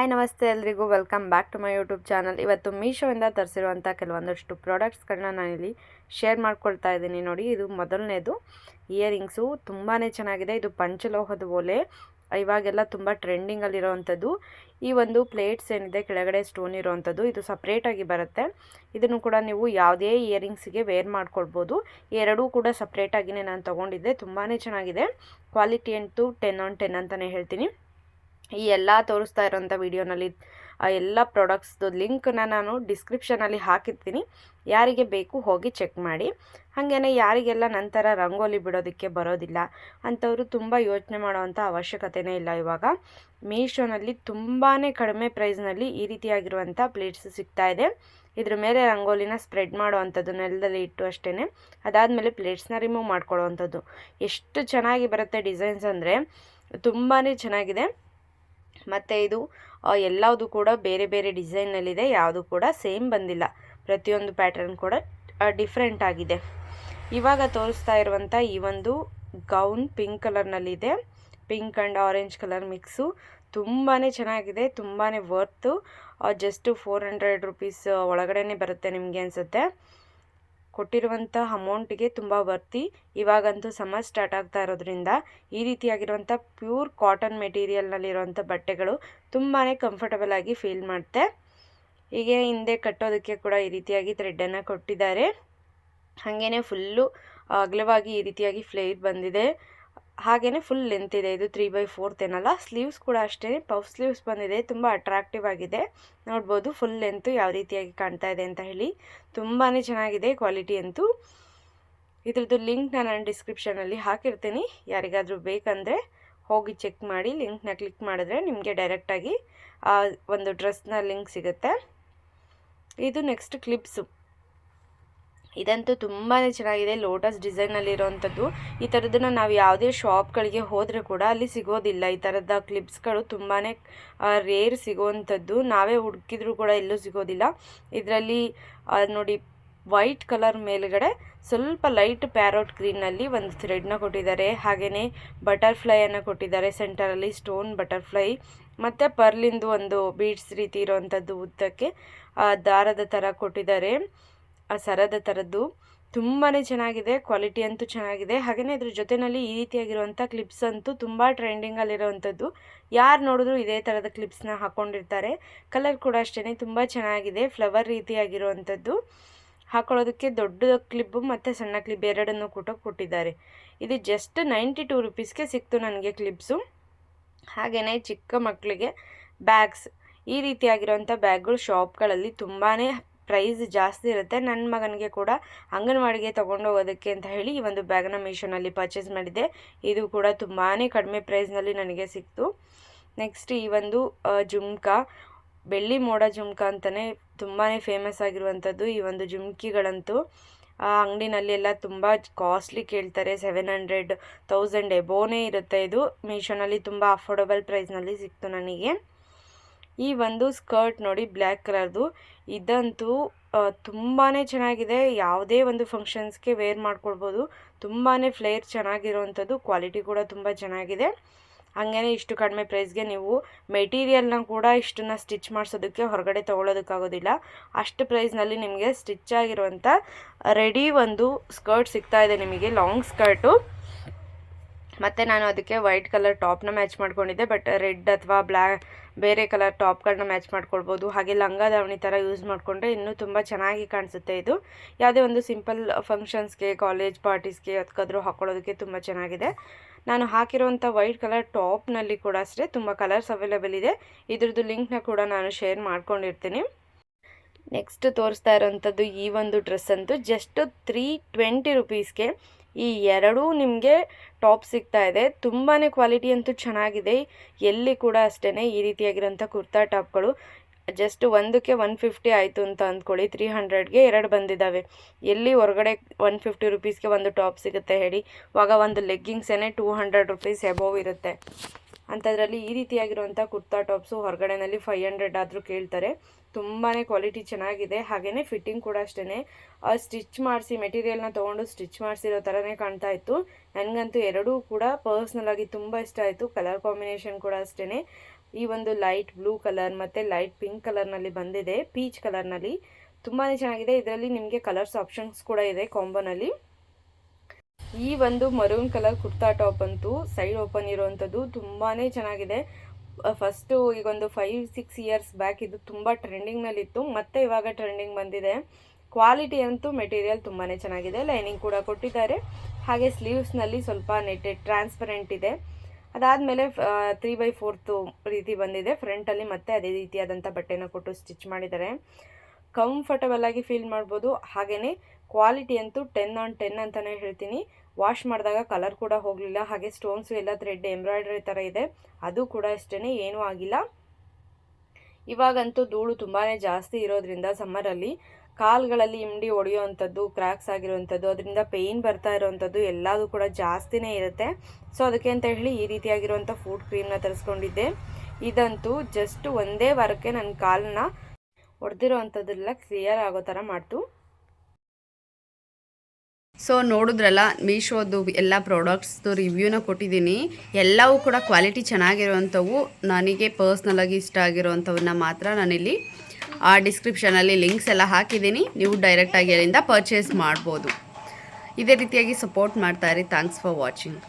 Hi ನಮಸ್ತೆ ಎಲ್ರಿಗೂ welcome back to my YouTube channel. ಇವತ್ತು ಮೀಶೋಯಿಂದ ತರಿಸಿರುವಂಥ ಕೆಲವೊಂದಷ್ಟು ಪ್ರಾಡಕ್ಟ್ಸ್ಗಳನ್ನ ನಾನಿಲ್ಲಿ ಶೇರ್ ಮಾಡ್ಕೊಳ್ತಾ ಇದ್ದೀನಿ. ನೋಡಿ, ಇದು ಮೊದಲನೇದು ಇಯರಿಂಗ್ಸು ತುಂಬಾ ಚೆನ್ನಾಗಿದೆ. ಇದು ಪಂಚಲೋಹದ ಓಲೆ, ಇವಾಗೆಲ್ಲ ತುಂಬ ಟ್ರೆಂಡಿಂಗಲ್ಲಿರೋವಂಥದ್ದು. ಈ ಒಂದು ಪ್ಲೇಟ್ಸ್ ಏನಿದೆ ಕೆಳಗಡೆ ಸ್ಟೋನ್ ಇರೋವಂಥದ್ದು, ಇದು ಸಪ್ರೇಟಾಗಿ ಬರುತ್ತೆ. ಇದನ್ನು ಕೂಡ ನೀವು ಯಾವುದೇ ಇಯರಿಂಗ್ಸಿಗೆ ವೇರ್ ಮಾಡ್ಕೊಳ್ಬೋದು. ಎರಡೂ ಕೂಡ ಸಪ್ರೇಟಾಗಿಯೇ ನಾನು ತೊಗೊಂಡಿದ್ದೆ. ತುಂಬಾ ಚೆನ್ನಾಗಿದೆ. ಕ್ವಾಲಿಟಿ ಅಂತೂ 10/10 ಅಂತಲೇ ಹೇಳ್ತೀನಿ. ಈ ಎಲ್ಲ ತೋರಿಸ್ತಾ ಇರೋಂಥ ವಿಡಿಯೋನಲ್ಲಿ ಎಲ್ಲ ಪ್ರಾಡಕ್ಟ್ಸ್ದು ಲಿಂಕ್ನ ನಾನು ಡಿಸ್ಕ್ರಿಪ್ಷನಲ್ಲಿ ಹಾಕಿರ್ತೀನಿ. ಯಾರಿಗೆ ಬೇಕು ಹೋಗಿ ಚೆಕ್ ಮಾಡಿ. ಹಾಗೆಯೇ ಯಾರಿಗೆಲ್ಲ ನಂತರ ರಂಗೋಲಿ ಬಿಡೋದಕ್ಕೆ ಬರೋದಿಲ್ಲ ಅಂಥವರು ತುಂಬ ಯೋಚನೆ ಮಾಡೋವಂಥ ಅವಶ್ಯಕತೆಯೇ ಇಲ್ಲ. ಇವಾಗ ಮೀಶೋನಲ್ಲಿ ತುಂಬಾ ಕಡಿಮೆ ಪ್ರೈಸ್ನಲ್ಲಿ ಈ ರೀತಿಯಾಗಿರುವಂಥ ಪ್ಲೇಟ್ಸ್ ಸಿಗ್ತಾ ಇದೆ. ಇದ್ರ ಮೇಲೆ ರಂಗೋಲಿನ ಸ್ಪ್ರೆಡ್ ಮಾಡೋವಂಥದ್ದು, ನೆಲದಲ್ಲಿ ಇಟ್ಟು ಅಷ್ಟೇ. ಅದಾದಮೇಲೆ ಪ್ಲೇಟ್ಸ್ನ ರಿಮೂವ್ ಮಾಡ್ಕೊಳ್ಳೋವಂಥದ್ದು. ಎಷ್ಟು ಚೆನ್ನಾಗಿ ಬರುತ್ತೆ ಡಿಸೈನ್ಸ್ ಅಂದರೆ ತುಂಬಾ ಚೆನ್ನಾಗಿದೆ. ಮತ್ತು ಇದು ಎಲ್ಲವುದು ಕೂಡ ಬೇರೆ ಬೇರೆ ಡಿಸೈನ್ನಲ್ಲಿದೆ, ಯಾವುದು ಕೂಡ ಸೇಮ್ ಬಂದಿಲ್ಲ. ಪ್ರತಿಯೊಂದು ಪ್ಯಾಟರ್ನ್ ಕೂಡ ಡಿಫ್ರೆಂಟ್ ಆಗಿದೆ. ಇವಾಗ ತೋರಿಸ್ತಾ ಇರುವಂಥ ಈ ಒಂದು ಗೌನ್ ಪಿಂಕ್ ಕಲರ್ನಲ್ಲಿದೆ. Pink and orange colour mix ತುಂಬಾ ಚೆನ್ನಾಗಿದೆ, ತುಂಬಾ ವರ್ತು. ಜಸ್ಟ್ 400 ರುಪೀಸ್ ಒಳಗಡೆ ಬರುತ್ತೆ ನಿಮಗೆ ಅನಿಸುತ್ತೆ. ಕೊಟ್ಟಿರುವಂಥ ಅಮೌಂಟಿಗೆ ತುಂಬ ವರ್ತಿ. ಇವಾಗಂತೂ ಸಮ್ಮರ್ ಸ್ಟಾರ್ಟ್ ಆಗ್ತಾ ಇರೋದ್ರಿಂದ ಈ ರೀತಿಯಾಗಿರುವಂಥ ಪ್ಯೂರ್ ಕಾಟನ್ ಮೆಟೀರಿಯಲ್ನಲ್ಲಿರುವಂಥ ಬಟ್ಟೆಗಳು ತುಂಬಾ ಕಂಫರ್ಟಬಲ್ ಆಗಿ ಫೀಲ್ ಮಾಡುತ್ತೆ. ಹೀಗೆ ಹಿಂದೆ ಕಟ್ಟೋದಕ್ಕೆ ಕೂಡ ಈ ರೀತಿಯಾಗಿ ಥ್ರೆಡ್ಡನ್ನು ಕೊಟ್ಟಿದ್ದಾರೆ. ಹಾಗೆಯೇ ಫುಲ್ಲು ಅಗಲವಾಗಿ ಈ ರೀತಿಯಾಗಿ ಫ್ಲೇರ್ ಬಂದಿದೆ. ಹಾಗೆಯೇ ಫುಲ್ ಲೆಂತ್ ಇದೆ. ಇದು 3/4 ಏನಲ್ಲ. ಸ್ಲೀವ್ಸ್ ಕೂಡ ಅಷ್ಟೇ ಪಫ್ ಸ್ಲೀವ್ಸ್ ಬಂದಿದೆ. ತುಂಬ ಅಟ್ರಾಕ್ಟಿವ್ ಆಗಿದೆ. ನೋಡ್ಬೋದು ಫುಲ್ ಲೆಂತು ಯಾವ ರೀತಿಯಾಗಿ ಕಾಣ್ತಾ ಇದೆ ಅಂತ ಹೇಳಿ. ತುಂಬಾ ಚೆನ್ನಾಗಿದೆ ಕ್ವಾಲಿಟಿ ಅಂತೂ. ಇದ್ರದ್ದು ಲಿಂಕ್ನ ನಾನು ಡಿಸ್ಕ್ರಿಪ್ಷನಲ್ಲಿ ಹಾಕಿರ್ತೀನಿ. ಯಾರಿಗಾದರೂ ಬೇಕಂದರೆ ಹೋಗಿ ಚೆಕ್ ಮಾಡಿ. ಲಿಂಕ್ನ ಕ್ಲಿಕ್ ಮಾಡಿದ್ರೆ ನಿಮಗೆ ಡೈರೆಕ್ಟಾಗಿ ಒಂದು ಡ್ರೆಸ್ನ ಲಿಂಕ್ ಸಿಗುತ್ತೆ. ಇದು ನೆಕ್ಸ್ಟ್ ಕ್ಲಿಪ್ಸು. ಇದಂತೂ ತುಂಬಾ ಚೆನ್ನಾಗಿದೆ. ಲೋಟಸ್ ಡಿಸೈನಲ್ಲಿರೋವಂಥದ್ದು. ಈ ಥರದನ್ನು ನಾವು ಯಾವುದೇ ಶಾಪ್ಗಳಿಗೆ ಹೋದರೆ ಕೂಡ ಅಲ್ಲಿ ಸಿಗೋದಿಲ್ಲ. ಈ ಥರದ ಕ್ಲಿಪ್ಸ್ಗಳು ತುಂಬಾ ರೇರ್ ಸಿಗೋವಂಥದ್ದು. ನಾವೇ ಹುಡುಕಿದ್ರೂ ಕೂಡ ಎಲ್ಲೂ ಸಿಗೋದಿಲ್ಲ. ಇದರಲ್ಲಿ ನೋಡಿ, ವೈಟ್ ಕಲರ್ ಮೇಲುಗಡೆ ಸ್ವಲ್ಪ ಲೈಟ್ ಪ್ಯಾರೋಟ್ ಗ್ರೀನಲ್ಲಿ ಒಂದು ಥ್ರೆಡ್ನ ಕೊಟ್ಟಿದ್ದಾರೆ. ಹಾಗೆಯೇ ಬಟರ್ಫ್ಲೈಯನ್ನು ಕೊಟ್ಟಿದ್ದಾರೆ. ಸೆಂಟರಲ್ಲಿ ಸ್ಟೋನ್ ಬಟರ್ಫ್ಲೈ ಮತ್ತು ಪರ್ಲಿಂದು ಒಂದು ಬೀಡ್ಸ್ ರೀತಿ ಇರೋವಂಥದ್ದು ಉದ್ದಕ್ಕೆ ದಾರದ ಥರ ಕೊಟ್ಟಿದ್ದಾರೆ. ಆ ಸರದ ಥರದ್ದು ತುಂಬಾ ಚೆನ್ನಾಗಿದೆ. ಕ್ವಾಲಿಟಿ ಅಂತೂ ಚೆನ್ನಾಗಿದೆ. ಹಾಗೆಯೇ ಇದ್ರ ಜೊತೆಯಲ್ಲಿ ಈ ರೀತಿಯಾಗಿರುವಂಥ ಕ್ಲಿಪ್ಸ್ ಅಂತೂ ತುಂಬ ಟ್ರೆಂಡಿಂಗಲ್ಲಿರೋವಂಥದ್ದು. ಯಾರು ನೋಡಿದ್ರು ಇದೇ ಥರದ ಕ್ಲಿಪ್ಸ್ನ ಹಾಕ್ಕೊಂಡಿರ್ತಾರೆ. ಕಲರ್ ಕೂಡ ಅಷ್ಟೇ ತುಂಬ ಚೆನ್ನಾಗಿದೆ. ಫ್ಲವರ್ ರೀತಿಯಾಗಿರುವಂಥದ್ದು. ಹಾಕೊಳ್ಳೋದಕ್ಕೆ ದೊಡ್ಡ ಕ್ಲಿಪ್ಪು ಮತ್ತು ಸಣ್ಣ ಕ್ಲಿಪ್ ಎರಡನ್ನೂ ಕೂಡ ಕೊಟ್ಟಿದ್ದಾರೆ. ಇದು ಜಸ್ಟ್ 92 ರುಪೀಸ್ಗೆ ಸಿಕ್ತು ನನಗೆ ಕ್ಲಿಪ್ಸು. ಹಾಗೆಯೇ ಚಿಕ್ಕ ಮಕ್ಕಳಿಗೆ ಬ್ಯಾಗ್ಸ್, ಈ ರೀತಿಯಾಗಿರುವಂಥ ಬ್ಯಾಗ್ಗಳು ಶಾಪ್ಗಳಲ್ಲಿ ತುಂಬಾ ಪ್ರೈಸ್ ಜಾಸ್ತಿ ಇರುತ್ತೆ. ನನ್ನ ಮಗನಿಗೆ ಕೂಡ ಅಂಗನವಾಡಿಗೆ ತೊಗೊಂಡು ಹೋಗೋದಕ್ಕೆ ಅಂತ ಹೇಳಿ ಈ ಒಂದು ಬ್ಯಾಗನ್ನ ಮೀಶೋನಲ್ಲಿ ಪರ್ಚೇಸ್ ಮಾಡಿದ್ದೆ. ಇದು ಕೂಡ ತುಂಬಾ ಕಡಿಮೆ ಪ್ರೈಸ್ನಲ್ಲಿ ನನಗೆ ಸಿಕ್ತು. ನೆಕ್ಸ್ಟ್ ಈ ಒಂದು ಜುಮ್ಕಾ, ಬೆಳ್ಳಿ ಮೋಡ ಜುಮ್ಕಾ ಅಂತಲೇ ತುಂಬಾ ಫೇಮಸ್ ಆಗಿರುವಂಥದ್ದು. ಈ ಒಂದು ಜುಮ್ಕಿಗಳಂತೂ ಆ ಅಂಗಡಿನಲ್ಲಿ ಎಲ್ಲ ತುಂಬ ಕಾಸ್ಟ್ಲಿ ಕೇಳ್ತಾರೆ. 700, 1000 ಎಬೋನೇ ಇರುತ್ತೆ. ಇದು ಮೀಶೋನಲ್ಲಿ ತುಂಬ ಅಫೋರ್ಡಬಲ್ ಪ್ರೈಸ್ನಲ್ಲಿ ಸಿಕ್ತು ನನಗೆ. ಈ ಒಂದು ಸ್ಕರ್ಟ್ ನೋಡಿ, ಬ್ಲ್ಯಾಕ್ ಕಲರ್ದು. ಇದಂತೂ ತುಂಬಾ ಚೆನ್ನಾಗಿದೆ. ಯಾವುದೇ ಒಂದು ಫಂಕ್ಷನ್ಸ್ಗೆ ವೇರ್ ಮಾಡ್ಕೊಳ್ಬೋದು. ತುಂಬಾ ಫ್ಲೇರ್ ಚೆನ್ನಾಗಿರುವಂಥದ್ದು. ಕ್ವಾಲಿಟಿ ಕೂಡ ತುಂಬ ಚೆನ್ನಾಗಿದೆ. ಹಾಗೇ ಇಷ್ಟು ಕಡಿಮೆ ಪ್ರೈಸ್ಗೆ ನೀವು ಮೆಟೀರಿಯಲ್ನ ಕೂಡ ಇಷ್ಟನ್ನು ಸ್ಟಿಚ್ ಮಾಡಿಸೋದಕ್ಕೆ ಹೊರಗಡೆ ತೊಗೊಳೋದಕ್ಕಾಗೋದಿಲ್ಲ. ಅಷ್ಟು ಪ್ರೈಸ್ನಲ್ಲಿ ನಿಮಗೆ ಸ್ಟಿಚ್ ಆಗಿರುವಂಥ ರೆಡಿ ಒಂದು ಸ್ಕರ್ಟ್ ಸಿಗ್ತಾ ಇದೆ ನಿಮಗೆ, ಲಾಂಗ್ ಸ್ಕರ್ಟು. ಮತ್ತು ನಾನು ಅದಕ್ಕೆ ವೈಟ್ ಕಲರ್ ಟಾಪ್ನ ಮ್ಯಾಚ್ ಮಾಡ್ಕೊಂಡಿದ್ದೆ. ಬಟ್ ರೆಡ್ ಅಥವಾ ಬೇರೆ ಕಲರ್ ಟಾಪ್ಗಳನ್ನ ಮ್ಯಾಚ್ ಮಾಡ್ಕೊಳ್ಬೋದು. ಹಾಗೆ ಲಂಗ ದಾವಣಿ ಥರ ಯೂಸ್ ಮಾಡಿಕೊಂಡ್ರೆ ಇನ್ನೂ ತುಂಬ ಚೆನ್ನಾಗಿ ಕಾಣಿಸುತ್ತೆ. ಇದು ಯಾವುದೇ ಒಂದು ಸಿಂಪಲ್ ಫಂಕ್ಷನ್ಸ್ಗೆ, ಕಾಲೇಜ್ ಪಾರ್ಟೀಸ್ಗೆ ಅದಕ್ಕಾದ್ರೂ ಹಾಕ್ಕೊಳ್ಳೋದಕ್ಕೆ ತುಂಬ ಚೆನ್ನಾಗಿದೆ. ನಾನು ಹಾಕಿರುವಂಥ ವೈಟ್ ಕಲರ್ ಟಾಪ್ನಲ್ಲಿ ಕೂಡ ಅಷ್ಟೇ ತುಂಬ ಕಲರ್ಸ್ ಅವೈಲೇಬಲ್ ಇದೆ. ಇದ್ರದ್ದು ಲಿಂಕ್ನ ಕೂಡ ನಾನು ಶೇರ್ ಮಾಡ್ಕೊಂಡಿರ್ತೀನಿ. ನೆಕ್ಸ್ಟ್ ತೋರಿಸ್ತಾ ಇರೋವಂಥದ್ದು ಈ ಒಂದು ಡ್ರೆಸ್ ಅಂತೂ ಜಸ್ಟ್ 320 ರುಪೀಸ್ಗೆ ಈ ಎರಡೂ ನಿಮಗೆ ಟಾಪ್ ಸಿಗ್ತಾ ಇದೆ. ತುಂಬಾ ಕ್ವಾಲಿಟಿ ಅಂತೂ ಚೆನ್ನಾಗಿದೆ. ಎಲ್ಲಿ ಕೂಡ ಅಷ್ಟೇ ಈ ರೀತಿಯಾಗಿರೋಂಥ ಕುರ್ತಾ ಟಾಪ್ಗಳು ಜಸ್ಟ್ ಒಂದಕ್ಕೆ 150 ಆಯಿತು ಅಂತ ಅಂದ್ಕೊಳ್ಳಿ. 300ಗೆ ಎರಡು ಬಂದಿದ್ದಾವೆ. ಎಲ್ಲಿ ಹೊರಗಡೆ 150 ರುಪೀಸ್ಗೆ ಒಂದು ಟಾಪ್ ಸಿಗುತ್ತೆ ಹೇಳಿ. ಇವಾಗ ಒಂದು ಲೆಗ್ಗಿಂಗ್ಸೇ 200 ರುಪೀಸ್ ಎಬೋವ್ ಇರುತ್ತೆ. ಅಂಥದ್ರಲ್ಲಿ ಈ ರೀತಿಯಾಗಿರುವಂಥ ಕುರ್ತಾ ಟಾಪ್ಸು ಹೊರಗಡೆನಲ್ಲಿ 500 ಆದರೂ ಕೇಳ್ತಾರೆ. ತುಂಬಾ ಕ್ವಾಲಿಟಿ ಚೆನ್ನಾಗಿದೆ. ಹಾಗೆಯೇ ಫಿಟ್ಟಿಂಗ್ ಕೂಡ ಅಷ್ಟೇ ಸ್ಟಿಚ್ ಮಾಡಿಸಿ ಮೆಟೀರಿಯಲ್ನ ತೊಗೊಂಡು ಸ್ಟಿಚ್ ಮಾಡಿಸಿರೋ ಥರನೇ ಕಾಣ್ತಾ ಇತ್ತು. ನನಗಂತೂ ಎರಡೂ ಕೂಡ ಪರ್ಸ್ನಲಾಗಿ ತುಂಬ ಇಷ್ಟ ಆಯಿತು. ಕಲರ್ ಕಾಂಬಿನೇಷನ್ ಕೂಡ ಅಷ್ಟೇ ಈ ಒಂದು ಲೈಟ್ ಬ್ಲೂ ಕಲರ್ ಮತ್ತು ಲೈಟ್ ಪಿಂಕ್ ಕಲರ್ನಲ್ಲಿ ಬಂದಿದೆ, ಪೀಚ್ ಕಲರ್ನಲ್ಲಿ ತುಂಬಾ ಚೆನ್ನಾಗಿದೆ. ಇದರಲ್ಲಿ ನಿಮಗೆ ಕಲರ್ಸ್ ಆಪ್ಷನ್ಸ್ ಕೂಡ ಇದೆ ಕಾಂಬೋನಲ್ಲಿ. ಈ ಒಂದು ಮರೂನ್ ಕಲರ್ ಕುರ್ತಾ ಟಾಪ್ ಅಂತೂ ಸೈಡ್ ಓಪನ್ ಇರುವಂಥದ್ದು ತುಂಬಾ ಚೆನ್ನಾಗಿದೆ. ಫಸ್ಟು ಈಗೊಂದು 5-6 ಇಯರ್ಸ್ ಬ್ಯಾಕ್ ಇದು ತುಂಬ ಟ್ರೆಂಡಿಂಗ್ನಲ್ಲಿತ್ತು, ಮತ್ತು ಇವಾಗ ಟ್ರೆಂಡಿಂಗ್ ಬಂದಿದೆ. ಕ್ವಾಲಿಟಿ ಅಂತೂ ಮೆಟೀರಿಯಲ್ ತುಂಬಾ ಚೆನ್ನಾಗಿದೆ. ಲೈನಿಂಗ್ ಕೂಡ ಕೊಟ್ಟಿದ್ದಾರೆ. ಹಾಗೆ ಸ್ಲೀವ್ಸ್ನಲ್ಲಿ ಸ್ವಲ್ಪ ನೆಟ್ಟೆಡ್ ಟ್ರಾನ್ಸ್ಪರೆಂಟ್ ಇದೆ. ಅದಾದಮೇಲೆ 3/4 ರೀತಿ ಬಂದಿದೆ ಫ್ರಂಟಲ್ಲಿ, ಮತ್ತೆ ಅದೇ ರೀತಿಯಾದಂಥ ಬಟ್ಟೆನ ಕೊಟ್ಟು ಸ್ಟಿಚ್ ಮಾಡಿದ್ದಾರೆ. ಕಂಫರ್ಟಬಲ್ ಆಗಿ ಫೀಲ್ ಮಾಡ್ಬೋದು. ಹಾಗೆಯೇ ಕ್ವಾಲಿಟಿ ಅಂತೂ 10/10 ಅಂತಲೇ ಹೇಳ್ತೀನಿ. ವಾಶ್ ಮಾಡಿದಾಗ ಕಲರ್ ಕೂಡ ಹೋಗಲಿಲ್ಲ. ಹಾಗೆ ಸ್ಟೋನ್ಸು ಎಲ್ಲ ಥ್ರೆಡ್ ಎಂಬ್ರಾಯ್ಡ್ರಿ ಥರ ಇದೆ, ಅದು ಕೂಡ ಅಷ್ಟೇ ಏನೂ ಆಗಿಲ್ಲ. ಇವಾಗಂತೂ ಧೂಳು ತುಂಬಾ ಜಾಸ್ತಿ ಇರೋದ್ರಿಂದ ಸಮ್ಮರಲ್ಲಿ ಕಾಲುಗಳಲ್ಲಿ ಇಮ್ಡಿ ಹೊಡೆಯೋವಂಥದ್ದು, ಕ್ರ್ಯಾಕ್ಸ್ ಆಗಿರುವಂಥದ್ದು, ಅದರಿಂದ ಪೇಯ್ನ್ ಬರ್ತಾ ಇರೋವಂಥದ್ದು ಎಲ್ಲದೂ ಕೂಡ ಜಾಸ್ತಿನೇ ಇರುತ್ತೆ. ಸೊ ಅದಕ್ಕೆ ಅಂತ ಹೇಳಿ ಈ ರೀತಿಯಾಗಿರುವಂಥ ಫುಡ್ ಕ್ರೀಮ್ನ ತರಿಸ್ಕೊಂಡಿದ್ದೆ. ಇದಂತೂ ಜಸ್ಟ್ ಒಂದೇ ವಾರಕ್ಕೆ ನನ್ನ ಕಾಲನ್ನ ಹೊಡೆದಿರೋ ಅಂಥದ್ದೆಲ್ಲ ಕ್ಲಿಯರ್ ಆಗೋ ಥರ ಮಾಡ್ತು. ಸೊ ನೋಡಿದ್ರಲ್ಲ, ಮೀಶೋದು ಎಲ್ಲ ಪ್ರಾಡಕ್ಟ್ಸ್ದು ರಿವ್ಯೂನ ಕೊಟ್ಟಿದ್ದೀನಿ. ಎಲ್ಲವೂ ಕೂಡ ಕ್ವಾಲಿಟಿ ಚೆನ್ನಾಗಿರುವಂಥವು. ನನಗೆ ಪರ್ಸ್ನಲಾಗಿ ಇಷ್ಟ ಆಗಿರೋವಂಥವನ್ನ ಮಾತ್ರ ನಾನಿಲ್ಲಿ ಡಿಸ್ಕ್ರಿಪ್ಷನಲ್ಲಿ ಲಿಂಕ್ಸ್ ಎಲ್ಲ ಹಾಕಿದ್ದೀನಿ. ನೀವು ಡೈರೆಕ್ಟಾಗಿ ಅಲ್ಲಿಂದ ಪರ್ಚೇಸ್ ಮಾಡ್ಬೋದು. ಇದೇ ರೀತಿಯಾಗಿ ಸಪೋರ್ಟ್ ಮಾಡ್ತಾಯಿರಿ. Thanks for watching.